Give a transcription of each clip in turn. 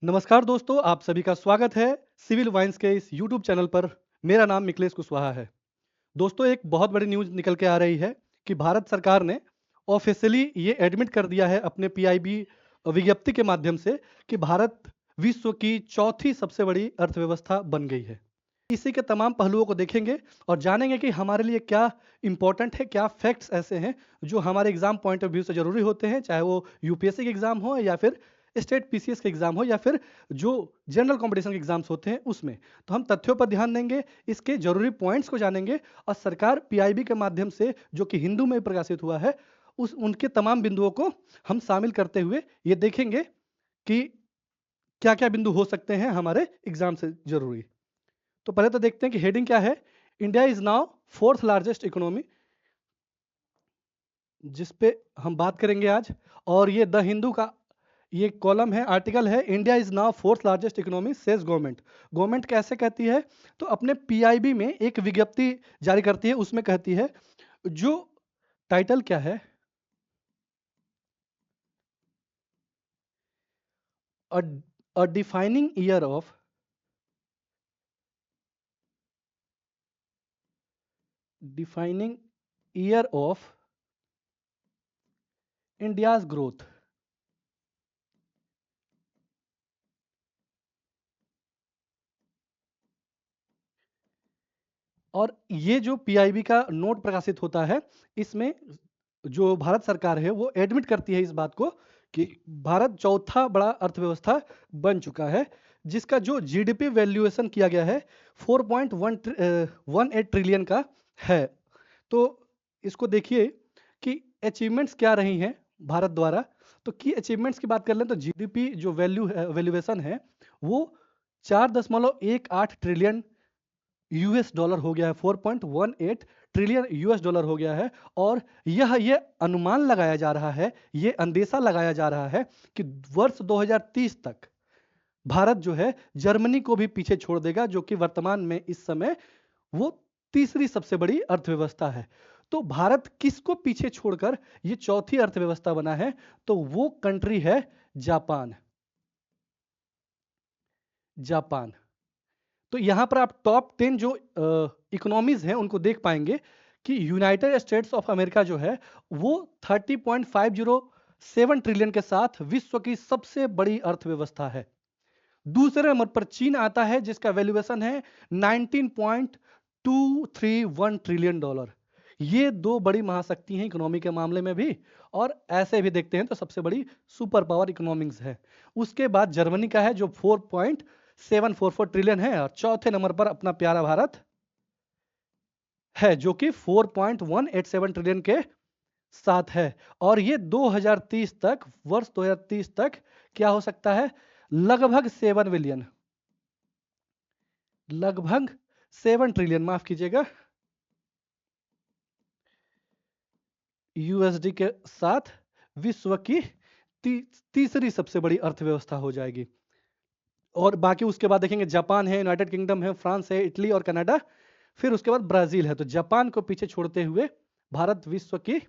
नमस्कार दोस्तों, आप सभी का स्वागत है सिविल वाइन्स के इस यूट्यूब चैनल पर। मेरा नाम मिथिलेश कुशवाहा है। दोस्तों, एक बहुत बड़ी न्यूज़ निकल के आ रही है कि भारत सरकार ने ऑफिशियली ये एडमिट कर दिया है अपने पीआईबी विज्ञप्ति के माध्यम से कि भारत विश्व की चौथी सबसे बड़ी अर्थव्यवस्था बन गई है। इसी के तमाम पहलुओं को देखेंगे और जानेंगे कि हमारे लिए क्या इम्पोर्टेंट है, क्या फैक्ट्स ऐसे हैं जो हमारे एग्जाम पॉइंट ऑफ व्यू से ज़रूरी होते हैं, चाहे वो यूपीएससी के एग्जाम हो या फिर स्टेट पीसीएस के एग्जाम हो या फिर जो जनरल कंपटीशन के एग्जाम्स होते हैं उसमें। तो हम तथ्यों पर ध्यान देंगे, इसके जरूरी पॉइंट्स को जानेंगे और सरकार पीआईबी के माध्यम से जो कि हिंदू में प्रकाशित हुआ है उस उनके तमाम बिंदुओं को हम शामिल करते हुए ये देखेंगे कि क्या क्या बिंदु हो सकते हैं हमारे एग्जाम से जरूरी। तो पहले तो देखते हैं कि हेडिंग क्या है। India is now fourth largest economy, जिस पे हम बात करेंगे आज। और ये द हिंदू का ये कॉलम है, आर्टिकल है, India is now fourth largest economy says government. Government कैसे कहती है? तो अपने पीआईबी में एक विज्ञप्ति जारी करती है, उसमें कहती है, जो टाइटल क्या है, a defining year of defining year of India's growth. और ये जो पीआईबी का नोट प्रकाशित होता है, इसमें जो भारत सरकार है वो एडमिट करती है इस बात को कि भारत चौथा बड़ा अर्थव्यवस्था बन चुका है, जिसका जो जीडीपी वैल्यूएशन किया गया है 4.18 ट्रिलियन का है। तो इसको देखिए कि अचीवमेंट्स क्या रही हैं भारत द्वारा। तो की अचीवमेंट्स की बात कर लें तो जीडीपी जो वैल्यूएशन है वो 4.18 ट्रिलियन यूएस डॉलर हो गया है। 4.18 ट्रिलियन यूएस डॉलर हो गया है। और ये अनुमान लगाया जा रहा है, ये अंदेशा लगाया जा रहा है कि वर्ष 2030 तक भारत जो है जर्मनी को भी पीछे छोड़ देगा, जो कि वर्तमान में इस समय वो तीसरी सबसे बड़ी अर्थव्यवस्था है। तो भारत किसको पीछे छोड़कर ये चौथी अर्थव्यवस्था बना है? तो वो कंट्री है जापान। जापान। तो यहां पर आप टॉप 10 जो इकोनॉमीज हैं उनको देख पाएंगे कि यूनाइटेड स्टेट्स ऑफ अमेरिका जो है वो 30.507 ट्रिलियन के साथ विश्व की सबसे बड़ी अर्थव्यवस्था है। दूसरे नंबर पर चीन आता है, जिसका वैल्यूएशन है 19.231 ट्रिलियन डॉलर। ये दो बड़ी महाशक्ति हैं इकोनॉमी के मामले में भी, और ऐसे भी देखते हैं तो सबसे बड़ी सुपर पावर इकोनॉमिक्स है। उसके बाद जर्मनी का है जो 4.744 ट्रिलियन है, और चौथे नंबर पर अपना प्यारा भारत है जो कि 4.187 ट्रिलियन के साथ है। और ये 2030 तक, वर्ष 2030 तक क्या हो सकता है? लगभग 7 बिलियन, लगभग 7 ट्रिलियन, माफ कीजिएगा, यूएसडी के साथ विश्व की तीसरी सबसे बड़ी अर्थव्यवस्था हो जाएगी। और बाकी उसके बाद देखेंगे जापान है, यूनाइटेड किंगडम है, फ्रांस है, इटली और कनाडा, फिर उसके बाद ब्राजील है। तो जापान को पीछे छोड़ते हुए भारत विश्व की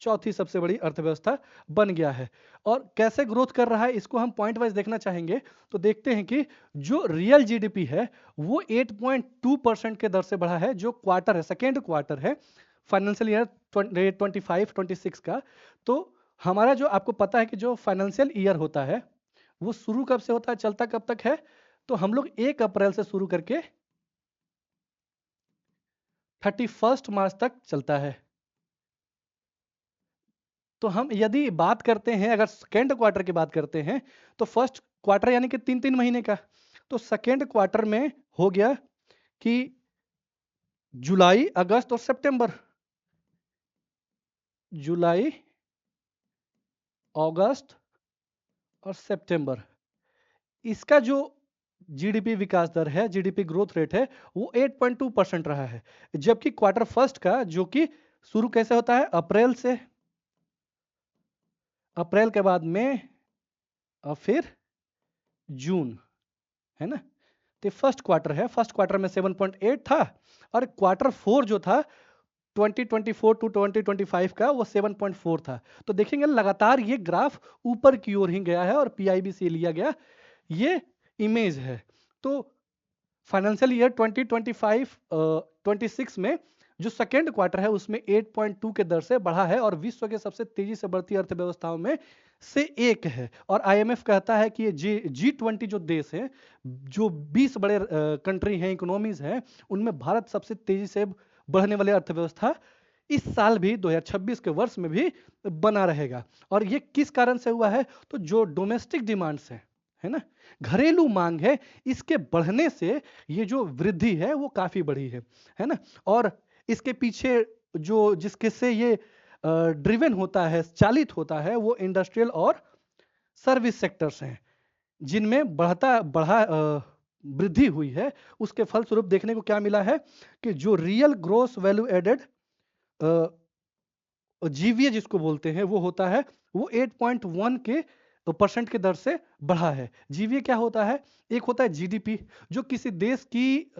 चौथी सबसे बड़ी अर्थव्यवस्था बन गया है। और कैसे ग्रोथ कर रहा है इसको हम पॉइंट वाइज देखना चाहेंगे। तो देखते हैं कि जो रियल जीडीपी है वो 8.2% के दर से बढ़ा है, जो क्वार्टर है, सेकेंड क्वार्टर है फाइनेंशियल ईयर 25-26 का। तो हमारा जो आपको पता है कि जो फाइनेंशियल ईयर होता है वो शुरू कब से होता है, चलता कब तक है? तो हम लोग 1 अप्रैल से शुरू करके 31 मार्च तक चलता है। तो हम यदि बात करते हैं, अगर सेकेंड क्वार्टर की बात करते हैं, तो फर्स्ट क्वार्टर यानी कि 3-3 महीने का, तो सेकेंड क्वार्टर में हो गया कि जुलाई, अगस्त और सितंबर, जुलाई, अगस्त और सितंबर, इसका जो जीडीपी विकास दर है, जीडीपी ग्रोथ रेट है, वो 8.2% रहा है। जबकि क्वार्टर फर्स्ट का, जो कि शुरू कैसे होता है? अप्रैल से, अप्रैल के बाद मई और फिर जून, है ना? तो फर्स्ट क्वार्टर है, फर्स्ट क्वार्टर में 7.8 था, और क्वार्टर फोर जो था 2024 टू 2025 का, वो 7.4 था। तो देखेंगे लगातार ये ग्राफ ऊपर की ओर ही गया है, और पीआईबी से लिया गया ये इमेज है। तो फाइनेंशियल ईयर 2025-26 में जो सेकेंड क्वार्टर है उसमें 8.2 के दर से बढ़ा है और विश्व के सबसे तेजी से बढ़ती अर्थव्यवस्थाओं में से एक है। और आईएमएफ कहता है कि ये G20 जो देश हैं, जो 20 बड़े कंट्री हैं, इकोनॉमीज हैं, उनमें भारत सबसे तेजी से बढ़ने वाली अर्थव्यवस्था इस साल भी 2026 के वर्ष में भी बना रहेगा। और ये किस कारण से हुआ है? तो जो डोमेस्टिक डिमांड्स है ना, घरेलू मांग है, इसके बढ़ने से ये जो वृद्धि है वो काफी बढ़ी है ना। और इसके पीछे जो जिसके से ये ड्रिवन होता है, चालित होता है, वो इंडस्ट्रियल और सर्विस सेक्टर्स हैं, जिनमें बढ़ा वृद्धि हुई है। उसके फलस्वरूप देखने को क्या मिला है कि जो real gross value added GVA जिसको बोलते हैं वो होता है, वो 8.1 के परसेंट के दर से बढ़ा है। जीवीए क्या होता है? एक होता है जीडीपी, जो किसी देश की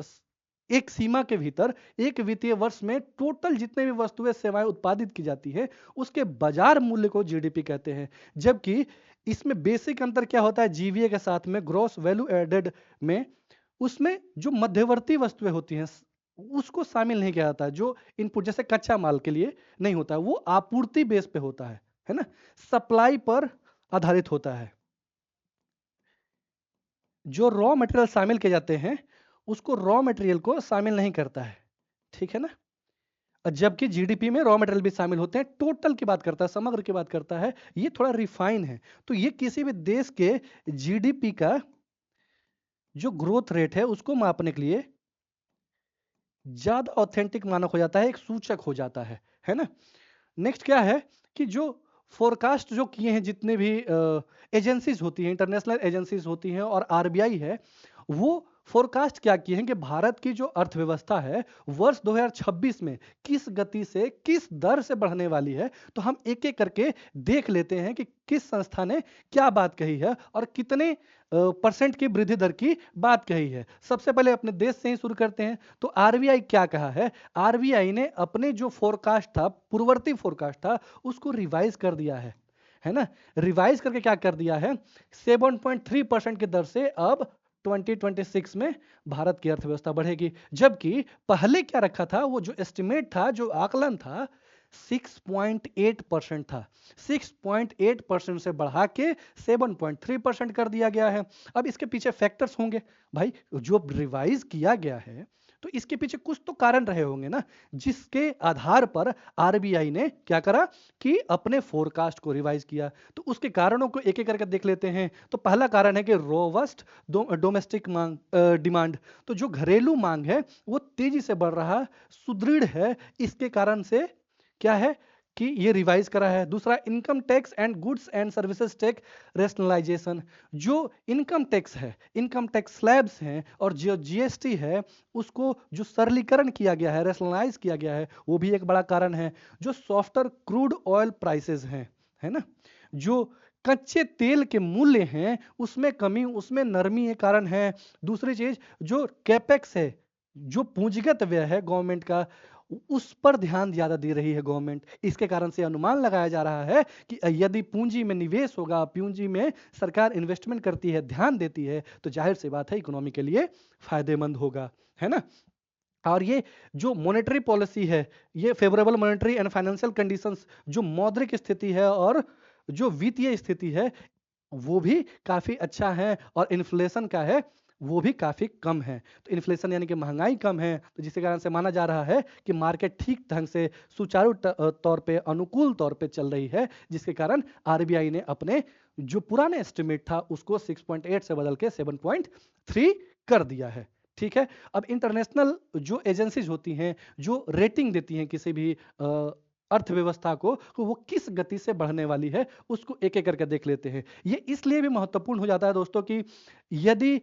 एक सीमा के भीतर एक वित्तीय वर्ष में टोटल जितने भी वस्तुएं सेवाएं उत्पादित की जाती है उसके बाजार मूल्य को जीडीपी कहते हैं। जबकि इसमें बेसिक अंतर क्या होता है जीवीए के साथ में, ग्रॉस वैल्यू एडेड में, उसमें जो मध्यवर्ती वस्तुएं होती हैं उसको शामिल नहीं किया जाता है। जो इनपुट जैसे कच्चा माल के लिए नहीं होता है, वो आपूर्ति बेस पे होता है ना, सप्लाई पर आधारित होता है। जो रॉ मटेरियल शामिल किए जाते हैं उसको रॉ मटेरियल को शामिल नहीं करता है, ठीक है ना। जबकि जीडीपी में रॉ मटेरियल भी शामिल होते हैं, टोटल की बात करता है, समग्र की बात करता है, ये थोड़ा रिफाइन है। तो ये किसी भी देश के जीडीपी का जो ग्रोथ रेट है उसको मापने के लिए ज्यादा ऑथेंटिक मानक हो जाता है, एक सूचक हो जाता है ना। नेक्स्ट क्या है कि जो फोरकास्ट जो किए हैं जितने भी एजेंसीज होती हैं, इंटरनेशनल एजेंसीज होती हैं और आरबीआई है, वो फोरकास्ट क्या किए हैं कि भारत की जो अर्थव्यवस्था है वर्ष 2026 में किस गति से, किस दर से बढ़ने वाली है। तो हम एक एक करके देख लेते हैं कि किस संस्था ने क्या बात कही है और कितने परसेंट की वृद्धि दर की बात कही है। सबसे पहले अपने देश से ही शुरू करते हैं। तो आरबीआई क्या कहा है? आरबीआई ने अपने जो फोरकास्ट था, पूर्ववर्ती फोरकास्ट था, उसको रिवाइज कर दिया है ना। रिवाइज करके क्या कर दिया है? 7.3% की दर से अब 2026 में भारत की अर्थव्यवस्था बढ़ेगी। जबकि पहले क्या रखा था? वो जो एस्टिमेट था, जो आकलन था, 6.8% था। 6.8% से बढ़ा के 7.3% कर दिया गया है। अब इसके पीछे फैक्टर्स होंगे भाई, जो रिवाइज किया गया है तो इसके पीछे कुछ तो कारण रहे होंगे ना, जिसके आधार पर आरबीआई ने क्या करा कि अपने फोरकास्ट को रिवाइज किया। तो उसके कारणों को एक एक करके देख लेते हैं। तो पहला कारण है कि रोबस्ट डोमेस्टिक मांग, डिमांड। तो जो घरेलू मांग है वो तेजी से बढ़ रहा, सुदृढ़ है। इसके कारण से क्या है कि ये रिवाइज करा है। दूसरा, income tax and goods and services tax rationalisation. जो इनकम टैक्स है, इनकम टैक्स स्लैब्स हैं और जो जीएसटी है उसको जो सरलीकरण किया गया है, रेशनलाइज किया गया है, वो भी एक बड़ा कारण है। जो सॉफ्टर क्रूड ऑयल प्राइसेस हैं, है ना, जो कच्चे तेल के मूल्य हैं उसमें कमी, उसमें नरमी एक कारण है। दूसरी चीज, जो कैपेक्स है, जो पूंजीगत व्यय है गवर्नमेंट का, उस पर ध्यान ज्यादा दे रही है गवर्नमेंट। इसके कारण से अनुमान लगाया जा रहा है कि यदि पूंजी में निवेश होगा, पूंजी में सरकार इन्वेस्टमेंट करती है, ध्यान देती है, तो जाहिर सी बात है इकोनॉमी के लिए फायदेमंद होगा, है ना। और ये जो मॉनेटरी पॉलिसी है, ये favourable monetary and financial conditions, जो मौद्रिक स्थिति है और जो वित्तीय स्थिति है, वो भी काफी अच्छा है। और इन्फ्लेशन का है वो भी काफी कम है। तो इन्फ्लेशन यानी कि महंगाई कम है, तो जिसके कारण से माना जा रहा है कि मार्केट ठीक ढंग से सुचारू तौर पे, अनुकूल तौर पे चल रही है, जिसके कारण आरबीआई ने अपने जो पुराने एस्टिमेट था उसको 6.8 से बदल के 7.3 कर दिया है। ठीक है। अब इंटरनेशनल जो एजेंसीज होती हैं, जो रेटिंग देती हैं किसी भी अर्थव्यवस्था को, तो वो किस गति से बढ़ने वाली है उसको एक एक करके देख लेते हैं। ये इसलिए भी महत्वपूर्ण हो जाता है दोस्तों कि यदि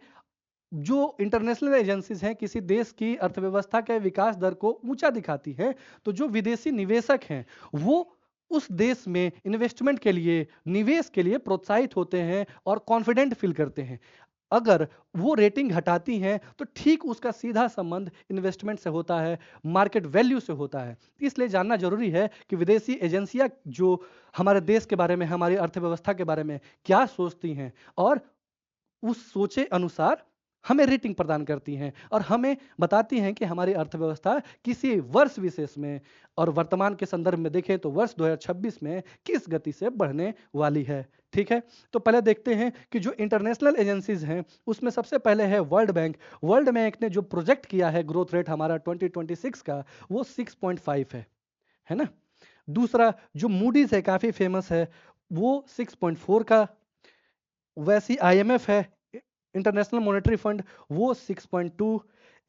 जो इंटरनेशनल एजेंसीज हैं किसी देश की अर्थव्यवस्था के विकास दर को ऊंचा दिखाती हैं, तो जो विदेशी निवेशक हैं वो उस देश में इन्वेस्टमेंट के लिए, निवेश के लिए प्रोत्साहित होते हैं और कॉन्फिडेंट फील करते हैं। अगर वो रेटिंग हटाती हैं तो ठीक उसका सीधा संबंध इन्वेस्टमेंट से होता है, मार्केट वैल्यू से होता है। इसलिए जानना जरूरी है कि विदेशी एजेंसियां जो हमारे देश के बारे में, हमारी अर्थव्यवस्था के बारे में क्या सोचती हैं और उस सोचे अनुसार हमें रेटिंग प्रदान करती हैं और हमें बताती हैं कि हमारी अर्थव्यवस्था किसी वर्ष विशेष में और वर्तमान के संदर्भ में देखें तो वर्ष 2026 में किस गति से बढ़ने वाली है। ठीक है, तो पहले देखते हैं कि जो इंटरनेशनल एजेंसीज हैं उसमें सबसे पहले है वर्ल्ड बैंक। वर्ल्ड बैंक ने जो प्रोजेक्ट किया है ग्रोथ रेट हमारा 2026 का वो 6.5 है ना। दूसरा जो मूडीज है काफी फेमस है वो 6.4 का, वैसी आईएमएफ है इंटरनेशनल मॉनेटरी फंड वो 6.2,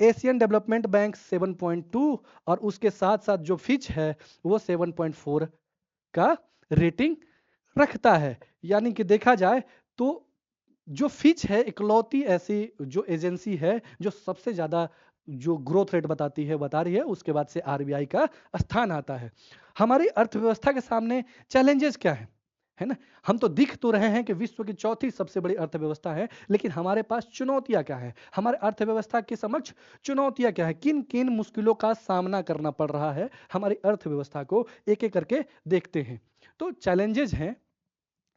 एशियन डेवलपमेंट बैंक 7.2 और उसके साथ साथ जो फिच है वो 7.4 का रेटिंग रखता है। यानी कि देखा जाए तो जो फिच है इकलौती ऐसी जो एजेंसी है जो सबसे ज्यादा जो ग्रोथ रेट बता रही है, उसके बाद से आरबीआई का स्थान आता है। हमारी अर्थव्यवस्था के सामने चैलेंजेस क्या है ना। हम तो दिख तो रहे हैं कि विश्व की चौथी सबसे बड़ी अर्थव्यवस्था है, लेकिन हमारे पास चुनौतियां क्या है, हमारे अर्थव्यवस्था के समक्ष चुनौतियां क्या है, किन किन मुश्किलों का सामना करना पड़ रहा है, हमारी अर्थव्यवस्था को एक एक करके देखते हैं। तो चैलेंजेस हैं,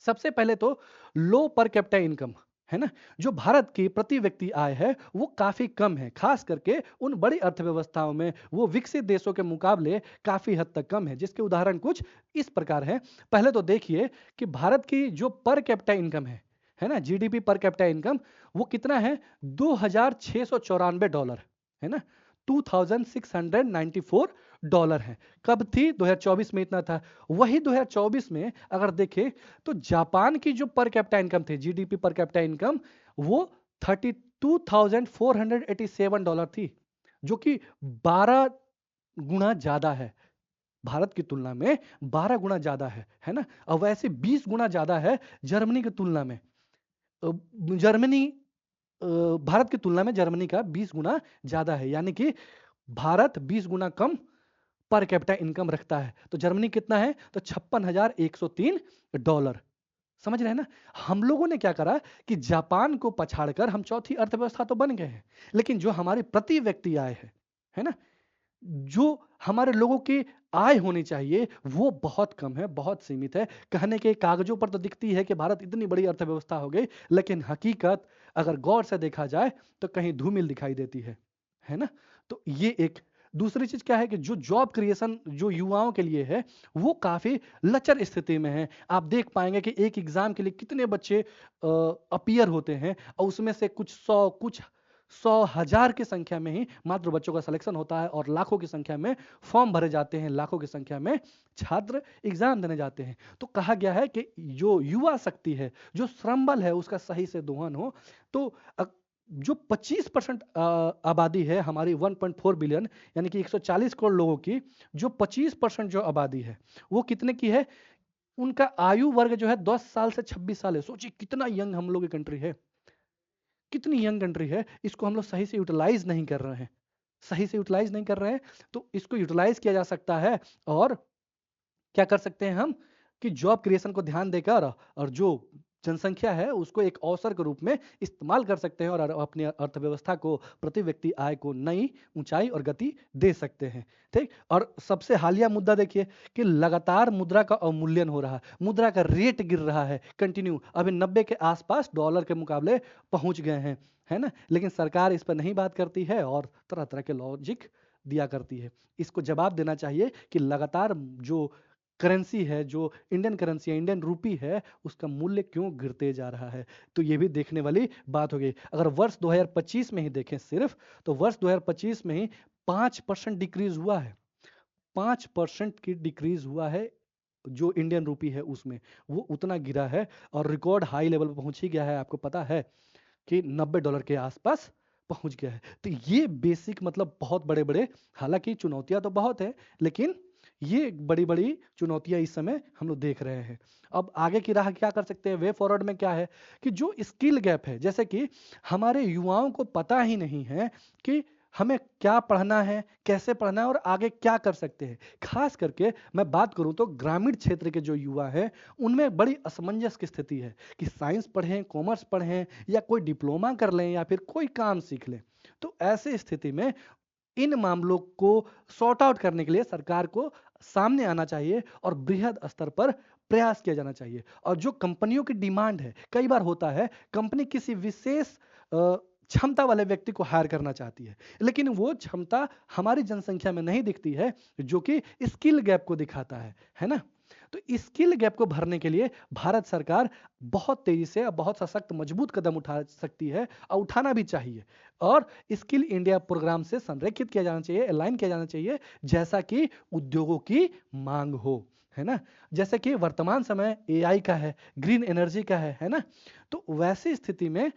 सबसे पहले तो लो पर कैपिटा इनकम है ना। जो भारत की प्रति व्यक्ति आय है वो काफी कम है, खास करके उन बड़ी अर्थव्यवस्थाओं में वो विकसित देशों के मुकाबले काफी हद तक कम है, जिसके उदाहरण कुछ इस प्रकार हैं। पहले तो देखिए कि भारत की जो पर कैपिटा इनकम है ना, जीडीपी पर कैपिटा इनकम वो कितना है, $2694 है ना, $2694 है। कब थी, 2024 में इतना था। वही 2024 में अगर देखें तो जापान की जो पर कैपिटा इनकम थी, जीडीपी पर कैपिटा इनकम वो $32,487 थी, जो कि 12 गुना ज्यादा है, भारत की तुलना में 12 गुना ज्यादा है ना। और वैसे 20 गुना ज्यादा है जर्मनी की तुलना में। जर्मनी भारत की तुलना में जर्मनी का 20 गुना ज्यादा है, यानी कि भारत 20 गुना कम पर कैपिटा इनकम रखता है। तो जर्मनी कितना है, तो $56,103। समझ रहे हैं ना। हम लोगों ने क्या करा कि जापान को पछाड़कर हम चौथी अर्थव्यवस्था तो बन गए हैं, लेकिन जो हमारी प्रति व्यक्ति आय है ना, जो हमारे लोगों की आय होनी चाहिए वो बहुत कम है, बहुत सीमित है। कहने के कागजों पर तो दिखती है कि भारत इतनी बड़ी अर्थव्यवस्था हो गई, लेकिन हकीकत अगर गौर से देखा जाए तो कहीं धूमिल दिखाई देती है ना। तो ये एक दूसरी चीज क्या है कि जो जॉब क्रिएशन जो युवाओं के लिए है वो काफी लचर स्थिति में है। आप देख पाएंगे कि एक एग्जाम के लिए कितने बच्चे अपीयर होते हैं और उसमें से कुछ 100 कुछ 100,000 की संख्या में ही मात्र बच्चों का सिलेक्शन होता है और लाखों की संख्या में फॉर्म भरे जाते हैं, लाखों की संख्या में छात्र एग्जाम देने जाते हैं। तो कहा गया है कि जो युवा शक्ति है, जो श्रम बल है, उसका सही से दोहन हो तो जो 25% आबादी है हमारी 1.4 बिलियन यानी कि 140 करोड़ लोगों की, जो 25% जो आबादी है वो कितने की है, उनका आयु वर्ग जो है 10 साल से 26 साल है। सोचिए कितना यंग हम लोग की कंट्री है, कितनी यंग कंट्री है। इसको हम लोग सही से यूटिलाइज नहीं कर रहे हैं, सही से यूटिलाइज नहीं कर रहे हैं। तो इसको यूटिलाइज किया जा सकता है और क्या कर सकते हैं हम कि जॉब क्रिएशन को ध्यान देकर और जो जनसंख्या है उसको एक अवसर के रूप में इस्तेमाल कर सकते हैं और अपनी अर्थव्यवस्था को, प्रति व्यक्ति आय को नई ऊंचाई और गति दे सकते हैं। ठीक, और सबसे हालिया मुद्दा देखिए कि लगातार मुद्रा का अवमूल्यन हो रहा है, मुद्रा का रेट गिर रहा है कंटिन्यू, अभी 90 के आसपास डॉलर के मुकाबले पहुंच गए हैं, है ना। लेकिन सरकार इस पर नहीं बात करती है और तरह तरह के लॉजिक दिया करती है। इसको जवाब देना चाहिए कि लगातार जो करेंसी है, जो इंडियन करेंसी है, इंडियन रूपी है, उसका मूल्य क्यों गिरते जा रहा है। तो ये भी देखने वाली बात हो गई। अगर वर्ष 2025 में ही देखें सिर्फ, तो वर्ष 2025 में ही 5% डिक्रीज हुआ है, 5% की डिक्रीज हुआ है जो इंडियन रूपी है उसमें, वो उतना गिरा है और रिकॉर्ड हाई लेवल पर पहुंच ही गया है। आपको पता है कि $90 के आसपास पहुंच गया है। तो ये बेसिक मतलब बहुत बड़े बड़े, हालांकि चुनौतियां तो बहुत है, लेकिन ये बड़ी बड़ी चुनौतियां इस समय हम लोग देख रहे हैं। अब आगे की राह क्या कर सकते हैं, वे फॉरवर्ड में क्या है कि जो स्किल गैप है, जैसे कि हमारे युवाओं को पता ही नहीं है कि हमें क्या पढ़ना है, कैसे पढ़ना है और आगे क्या कर सकते हैं। खास करके मैं बात करूं तो ग्रामीण क्षेत्र के जो युवा हैं उनमें बड़ी असमंजस की स्थिति है कि साइंस पढ़ें, कॉमर्स पढ़ें या कोई डिप्लोमा कर लें या फिर कोई काम सीख लें। तो ऐसे स्थिति में इन मामलों को सॉर्ट आउट करने के लिए सरकार को सामने आना चाहिए और बृहद स्तर पर प्रयास किया जाना चाहिए। और जो कंपनियों की डिमांड है, कई बार होता है कंपनी किसी विशेष क्षमता वाले व्यक्ति को हायर करना चाहती है, लेकिन वो क्षमता हमारी जनसंख्या में नहीं दिखती है, जो कि स्किल गैप को दिखाता है ना? तो स्किल गैप को भरने के लिए भारत सरकार बहुत तेजी से और बहुत सशक्त मजबूत कदम उठा सकती है और उठाना भी चाहिए। और स्किल इंडिया प्रोग्राम से संरेखित किया जाना चाहिए, अलाइन किया जाना चाहिए, जैसा कि उद्योगों की मांग हो, है ना? जैसे कि वर्तमान समय एआई का है, ग्रीन एनर्जी का है ना? तो वैसी स्थिति में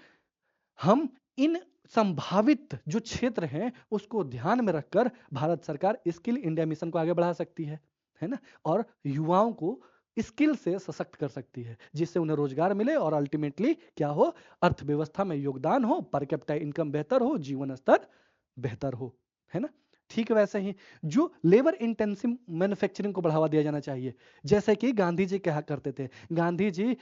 हम इन संभावित जो क्षेत्र हैं उसको ध्यान में रखकर भारत सरकार स्किल इंडिया मिशन को आगे बढ़ा सकती है ना? और युवाओं को स्किल से सशक्त कर सकती है, जिससे उन्हें रोजगार मिले और अल्टीमेटली क्या हो, अर्थव्यवस्था में योगदान हो, पर कैपिटा इनकम बेहतर हो, जीवन स्तर बेहतर हो, है ना? ठीक वैसे ही जो लेबर इंटेंसिव मैन्युफैक्चरिंग को बढ़ावा दिया जाना चाहिए, जैसे कि गांधी जी कहा करते थे। गांधी जी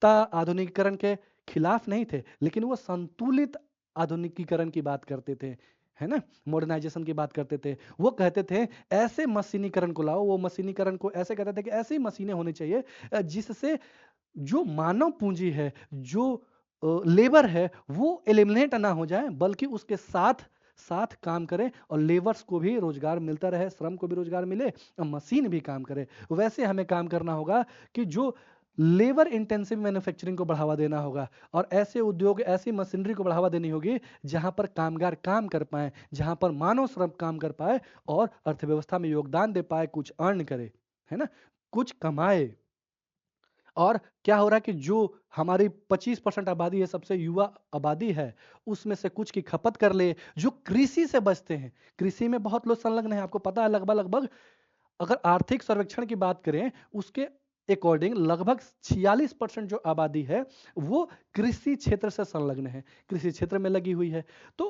आधुनिकीकरण के खिलाफ नहीं थे, लेकिन वो संतुलित आधुनिकीकरण की बात करते थे, है ना? मॉडर्नाइजेशन की बात करते थे। वो कहते थे ऐसे मशीनीकरण को लाओ, वो मशीनीकरण को ऐसे कहते थे कि ऐसी मशीनें होनी चाहिए जिससे जो मानव पूंजी है, जो लेबर है, वो एलिमिनेट ना हो जाए, बल्कि उसके साथ साथ काम करें और लेबर्स को भी रोजगार मिलता रहे, श्रम को भी रोजगार मिले और मशीन भी काम करे। वैसे हमें काम करना होगा कि जो लेबर इंटेंसिव मैन्युफैक्चरिंग को बढ़ावा देना होगा और ऐसे उद्योग, ऐसी मशीनरी को बढ़ावा देनी होगी जहां पर कामगार काम कर पाए, जहां पर मानव श्रम काम कर पाए और अर्थव्यवस्था में योगदान दे पाए, कुछ अर्न करे, है ना? कुछ कमाए। और क्या हो रहा है कि जो हमारी 25% आबादी है, सबसे युवा आबादी है, उसमें से कुछ की खपत कर ले, जो कृषि से बचते हैं। कृषि में बहुत लोग संलग्न हैं, आपको पता है। लगभग लगभग अगर आर्थिक सर्वेक्षण की बात करें, उसके अकॉर्डिंग लगभग 46% जो आबादी है वो कृषि क्षेत्र से संलग्न है, कृषि क्षेत्र में लगी हुई है। तो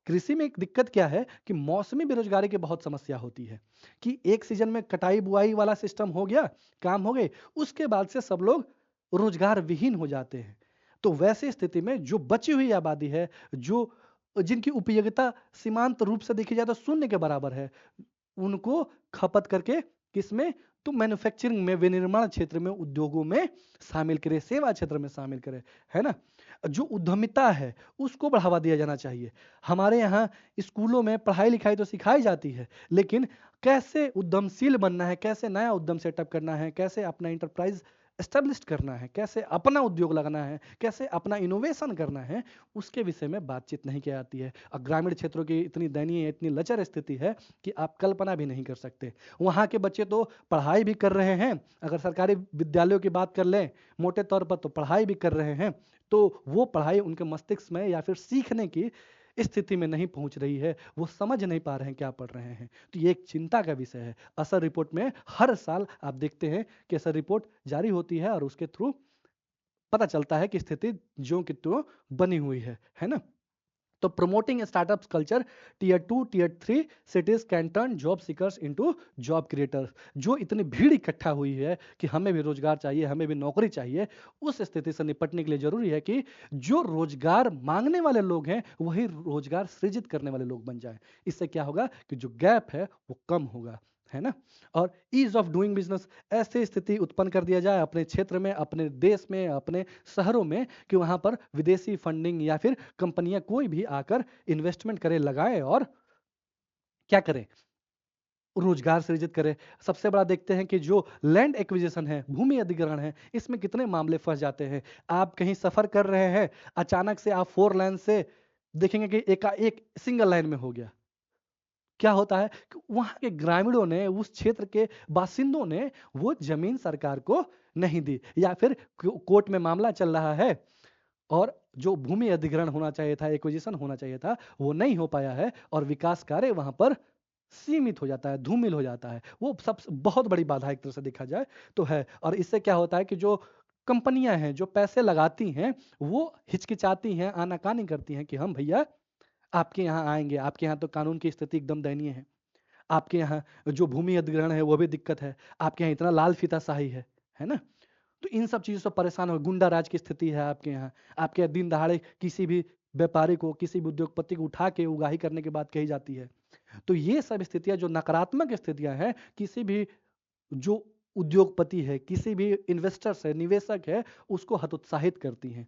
कृषि में एक दिक्कत क्या है कि मौसमी बेरोजगारी की बहुत समस्या होती है कि एक सीजन में कटाई बुआई वाला सिस्टम हो गया, काम हो गए, उसके बाद से सब लोग रोजगार विहीन हो जाते हैं। तो वैसी स्थिति में जो बची हुई आबादी है, जो जिनकी उपयोगिता सीमांत रूप से देखी जाए तो शून्य के बराबर है, उनको खपत करके किसमें, तो मैन्युफैक्चरिंग में, विनिर्माण क्षेत्र में, उद्योगों में शामिल करे, सेवा क्षेत्र में शामिल करे, है ना? जो उद्यमिता है उसको बढ़ावा दिया जाना चाहिए। हमारे यहाँ स्कूलों में पढ़ाई लिखाई तो सिखाई जाती है, लेकिन कैसे उद्यमशील बनना है, कैसे नया उद्यम सेटअप करना है, कैसे अपना इंटरप्राइज एस्टेब्लिश करना है, कैसे अपना उद्योग लगाना है, कैसे अपना इनोवेशन करना है, उसके विषय में बातचीत नहीं की जाती है। और ग्रामीण क्षेत्रों की इतनी दयनीय, इतनी लचर स्थिति है कि आप कल्पना भी नहीं कर सकते। वहाँ के बच्चे तो पढ़ाई भी कर रहे हैं, अगर सरकारी विद्यालयों की बात कर लें मोटे तौर पर, तो पढ़ाई भी कर रहे हैं, तो वो पढ़ाई उनके मस्तिष्क में या फिर सीखने की स्थिति में नहीं पहुंच रही है, वो समझ नहीं पा रहे हैं क्या पढ़ रहे हैं। तो ये एक चिंता का विषय है। असर रिपोर्ट में हर साल आप देखते हैं कि असर रिपोर्ट जारी होती है और उसके थ्रू पता चलता है कि स्थिति ज्यों की त्यों बनी हुई है ना? तो promoting startups culture, tier 2 tier 3 cities can turn job seekers into job creators. जो इतनी भीड़ इकट्ठा हुई है कि हमें भी रोजगार चाहिए, हमें भी नौकरी चाहिए, उस स्थिति से निपटने के लिए जरूरी है कि जो रोजगार मांगने वाले लोग हैं वही रोजगार सृजित करने वाले लोग बन जाएं। इससे क्या होगा कि जो गैप है वो कम होगा, है ना? और ईज ऑफ डूइंग बिजनेस, ऐसी स्थिति उत्पन्न कर दिया जाए अपने क्षेत्र में, अपने देश में, अपने शहरों में, कि वहां पर विदेशी फंडिंग या फिर कंपनियां कोई भी आकर इन्वेस्टमेंट करे, लगाए और क्या करें, रोजगार सृजित करे। सबसे बड़ा देखते हैं कि जो लैंड एक्विजिशन है, भूमि अधिग्रहण है, इसमें कितने मामले फंस जाते हैं। आप कहीं सफर कर रहे हैं, अचानक से आप 4 लाइन से देखेंगे कि एक सिंगल लाइन में हो गया। क्या होता है कि वहां के ग्रामीणों ने, उस क्षेत्र के बासिंदों ने वो जमीन सरकार को नहीं दी, या फिर कोर्ट में मामला चल रहा है और जो भूमि अधिग्रहण होना चाहिए था, एक्विजिशन होना चाहिए था, वो नहीं हो पाया है और विकास कार्य वहां पर सीमित हो जाता है, धूमिल हो जाता है। वो सब बहुत बड़ी बाधा एक तरह से देखा जाए तो है। और इससे क्या होता है कि जो कंपनियां हैं, जो पैसे लगाती हैं, वो हिचकिचाती हैं, आनाकानी करती हैं कि हम भैया आपके यहाँ आएंगे। आपके यहाँ तो कानून की स्थिति एकदम दयनीय है, आपके यहाँ जो भूमि अधिग्रहण है वो भी दिक्कत है, आपके यहाँ इतना लाल फीताशाही है ना? तो इन सब चीजों से परेशान हो, गुंडा राज की स्थिति है आपके यहाँ। आपके यहाँ दिन दहाड़े किसी भी व्यापारी को, किसी भी उद्योगपति को उठा के उगाही करने की बात कही जाती है। तो ये सब स्थितियां जो नकारात्मक स्थितियां हैं, किसी भी जो उद्योगपति है, किसी भी इन्वेस्टर्स है, निवेशक है, उसको हतोत्साहित करती हैं।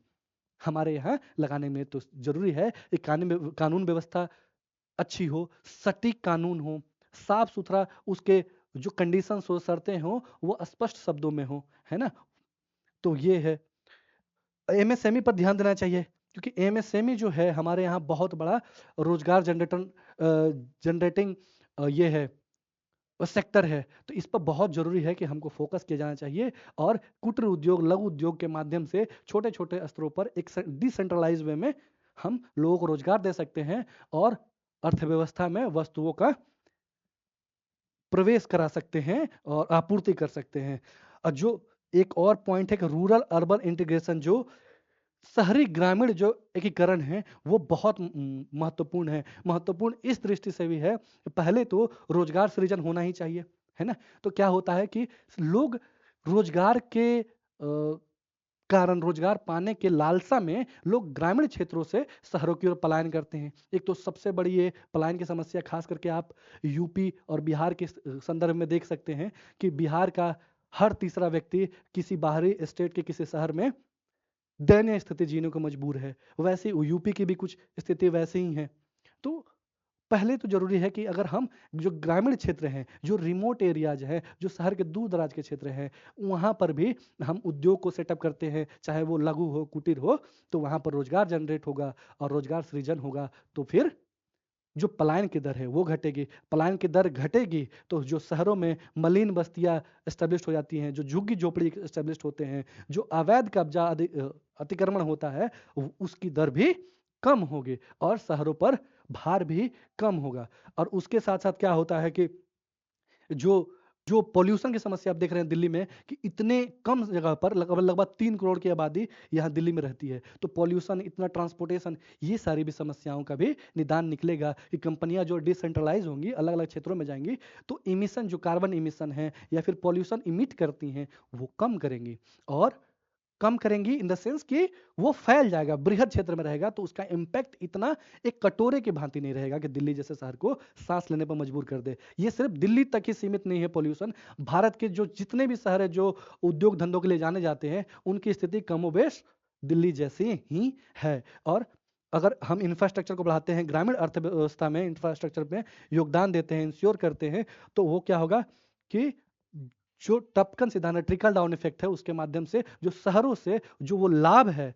हमारे यहाँ लगाने में तो ज़रूरी है कि कानून व्यवस्था अच्छी हो, सटीक कानून हो, साफ-सुथरा उसके जो कंडीशंस हो, शर्तें हों, वो स्पष्ट शब्दों में हो, है ना? तो ये है। एमएसएमई पर ध्यान देना चाहिए क्योंकि एमएसएमई जो है हमारे यहाँ बहुत बड़ा रोजगार जनरेटिंग ये है सेक्टर है। तो इस पर बहुत ज़रूरी है कि हमको फोकस किया जाना चाहिए और कुटीर उद्योग, लघु उद्योग के माध्यम से छोटे-छोटे स्तरों पर एक डिसेंट्रलाइज वे में हम लोगों को रोजगार दे सकते हैं और अर्थव्यवस्था में वस्तुओं का प्रवेश करा सकते हैं और आपूर्ति कर सकते हैं। जो एक और पॉइंट है कि रूरल अर्बन इंटीग्रेशन जो शहरी ग्रामीण जो एकीकरण है वो बहुत महत्वपूर्ण है। महत्वपूर्ण इस दृष्टि से भी है, पहले तो रोजगार सृजन होना ही चाहिए, है ना? तो क्या होता है कि लोग रोजगार के कारण रोजगार पाने के लालसा में लोग ग्रामीण क्षेत्रों से शहरों की ओर पलायन करते हैं। एक तो सबसे बड़ी ये पलायन की समस्या खास करके आप यूपी और बिहार के संदर्भ में देख सकते हैं कि बिहार का हर तीसरा व्यक्ति किसी बाहरी स्टेट के किसी शहर में दयनीय स्थिति जीने को मजबूर है। वैसे यूपी की भी कुछ स्थिति वैसे ही है। तो पहले तो ज़रूरी है कि अगर हम जो ग्रामीण क्षेत्र हैं, जो रिमोट एरियाज़ हैं, जो शहर के दूर-दराज के क्षेत्र हैं, वहाँ पर भी हम उद्योग को सेटअप करते हैं, चाहे वो लघु हो, कुटीर हो, तो वहाँ पर रोज़गार जनरेट होगा और रोज़गार सृजन होगा। तो फिर जो पलायन की दर है वो घटेगी। पलायन की दर घटेगी तो जो शहरों में मलिन बस्तियाँ एस्टेब्लिश हो जाती हैं, जो झुग्गी-झोपड़ी एस्टेब्लिश होते हैं, जो अवैध कब्जा अतिक्रमण होता है, उसकी दर भी कम होगी और शहरों पर भार भी कम होगा। और उसके साथ-साथ क्या होता है कि जो जो पॉल्यूशन की समस्या आप देख रहे हैं दिल्ली में कि इतने कम जगह पर लगभग 3 करोड़ की आबादी यहाँ दिल्ली में रहती है। तो पॉल्यूशन, इतना ट्रांसपोर्टेशन, ये सारी भी समस्याओं का भी निदान निकलेगा कि कंपनियाँ जो डिसेंट्रलाइज़ होंगी, अलग-अलग क्षेत्रों में जाएँगी, तो इमिशन जो कार्बन इमिशन है या फिर पॉल्यूशन इमिट करती हैं, वो कम करेंगी और कम करेंगी इन द सेंस कि वो फैल जाएगा, बृहद क्षेत्र में रहेगा तो उसका इम्पैक्ट इतना एक कटोरे की भांति नहीं रहेगा कि दिल्ली जैसे शहर को सांस लेने पर मजबूर कर दे। ये सिर्फ दिल्ली तक ही सीमित नहीं है पॉल्यूशन, भारत के जो जितने भी शहर हैं जो उद्योग धंधों के लिए जाने जाते हैं, उनकी स्थिति कमोबेश दिल्ली जैसी ही है। और अगर हम इंफ्रास्ट्रक्चर को बढ़ाते हैं, ग्रामीण अर्थव्यवस्था में इंफ्रास्ट्रक्चर में योगदान देते हैं, इंश्योर करते हैं, तो वो क्या होगा कि जो टपकन सिद्धांत है, ट्रिकल डाउन इफेक्ट है, उसके माध्यम से जो शहरों से जो वो लाभ है,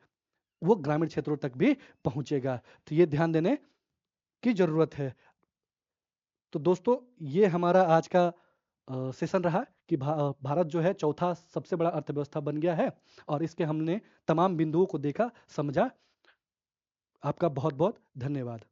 वो ग्रामीण क्षेत्रों तक भी पहुंचेगा। तो ये ध्यान देने की जरूरत है। तो दोस्तों, ये हमारा आज का सेशन रहा कि भारत जो है चौथा सबसे बड़ा अर्थव्यवस्था बन गया है और इसके हमने तमाम बिंदुओं को देखा, समझा। आपका बहुत बहुत धन्यवाद।